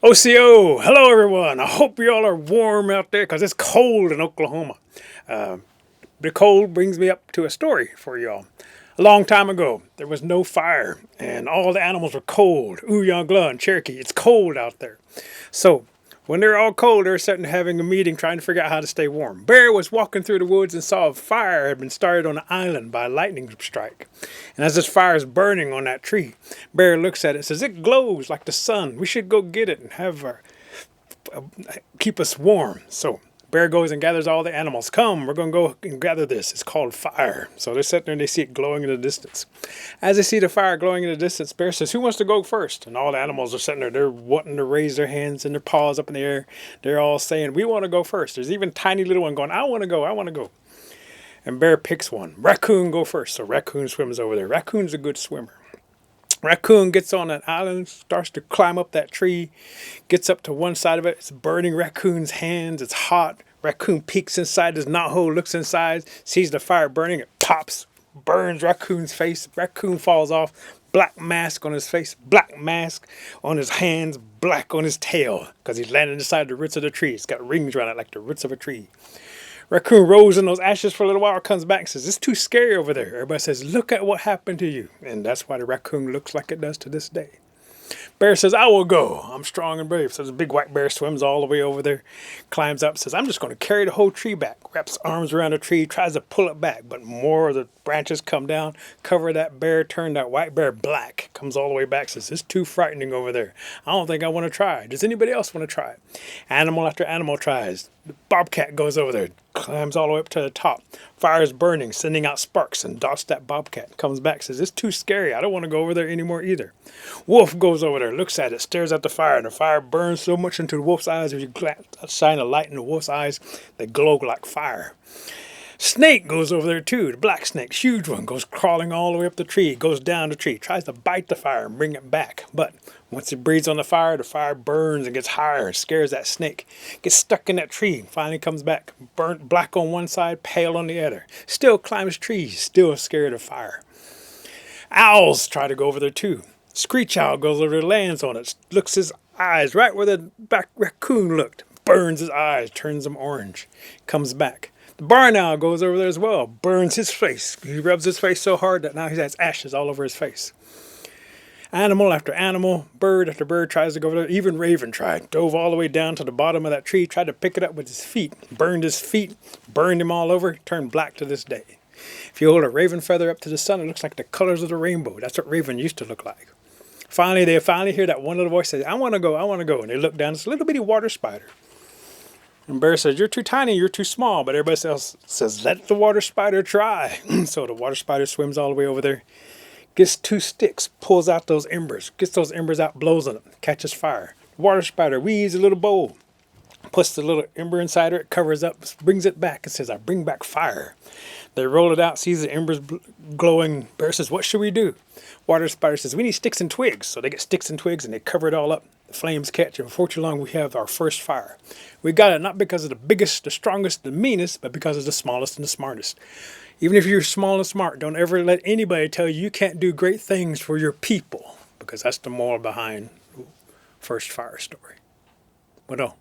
OCO, hello everyone. I hope you all are warm out there because it's cold in Oklahoma. The cold brings me up to a story for y'all. A long time ago, there was no fire and all the animals were cold. Ooh, Yangla and Cherokee, it's cold out there. So, when they're all cold, they're sitting having a meeting trying to figure out how to stay warm. Bear was walking through the woods and saw a fire had been started on an island by a lightning strike. And as this fire is burning on that tree, Bear looks at it and says, "It glows like the sun. We should go get it and have keep us warm." So Bear goes and gathers all the animals. "Come, we're going to go and gather this. It's called fire." So they're sitting there and they see it glowing in the distance. As they see the fire glowing in the distance, Bear says, "Who wants to go first?" And all the animals are sitting there. They're wanting to raise their hands and their paws up in the air. They're all saying, "We want to go first." There's even a tiny little one going, "I want to go. I want to go." And Bear picks one. Raccoon, go first. So Raccoon swims over there. Raccoon's a good swimmer. Raccoon gets on that island, starts to climb up that tree, gets up to one side of it. It's burning Raccoon's hands. It's hot. Raccoon peeks inside his knothole, looks inside, sees the fire burning. It pops, burns Raccoon's face. Raccoon falls off. Black mask on his face, black mask on his hands, black on his tail, because he's landed inside the roots of the tree. It's got rings around it like the roots of a tree. Raccoon rolls in those ashes for a little while, comes back and says, "It's too scary over there." Everybody says, "Look at what happened to you." And that's why the raccoon looks like it does to this day. Bear says, "I will go. I'm strong and brave." So the big white bear swims all the way over there, climbs up, says, "I'm just going to carry the whole tree back." Wraps arms around the tree, tries to pull it back, but more of the branches come down, cover that bear, turn that white bear black. Comes all the way back, says, "It's too frightening over there. I don't think I want to try. Does anybody else want to try it?" Animal after animal tries. The bobcat goes over there, climbs all the way up to the top. Fire is burning, sending out sparks, and dots that bobcat. Comes back, says, "It's too scary. I don't want to go over there anymore either." Wolf goes over there, looks at it, stares at the fire, and the fire burns so much into the wolf's eyes. If you shine a light in the wolf's eyes, they glow like fire. Snake goes over there too. The black snake, huge one, goes crawling all the way up the tree, goes down the tree, tries to bite the fire and bring it back. But once it breathes on the fire burns and gets higher, scares that snake. Gets stuck in that tree, finally comes back, burnt black on one side, pale on the other. Still climbs trees, still scared of fire. Owls try to go over there too. Screech owl goes over there, lands on it, looks his eyes right where the back raccoon looked, burns his eyes, turns them orange, comes back. The barn owl goes over there as well, burns his face. He rubs his face so hard that now he has ashes all over his face. Animal after animal, bird after bird tries to go over there. Even Raven tried. Dove all the way down to the bottom of that tree, tried to pick it up with his feet. Burned his feet, burned him all over, turned black to this day. If you hold a raven feather up to the sun, it looks like the colors of the rainbow. That's what raven used to look like. Finally, they hear that one little voice say, "I want to go, I want to go." And they look down, it's a little bitty water spider. And Bear says, "You're too tiny, you're too small." But everybody else says, "Let the water spider try." So the water spider swims all the way over there, gets two sticks, pulls out those embers, gets those embers out, blows on them, catches fire. The water spider weaves a little bowl, puts the little ember inside her, it covers up, brings it back and says, "I bring back fire." They roll it out, sees the embers glowing. Bear says, "What should we do?" Water spider says, "We need sticks and twigs." So they get sticks and twigs and they cover it all up. The flames catch, and before too long we have our first fire. We got it not because of the biggest, the strongest, the meanest, but because of the smallest and the smartest. Even if you're small and smart, don't ever let anybody tell you you can't do great things for your people, because that's the moral behind first fire story. What else?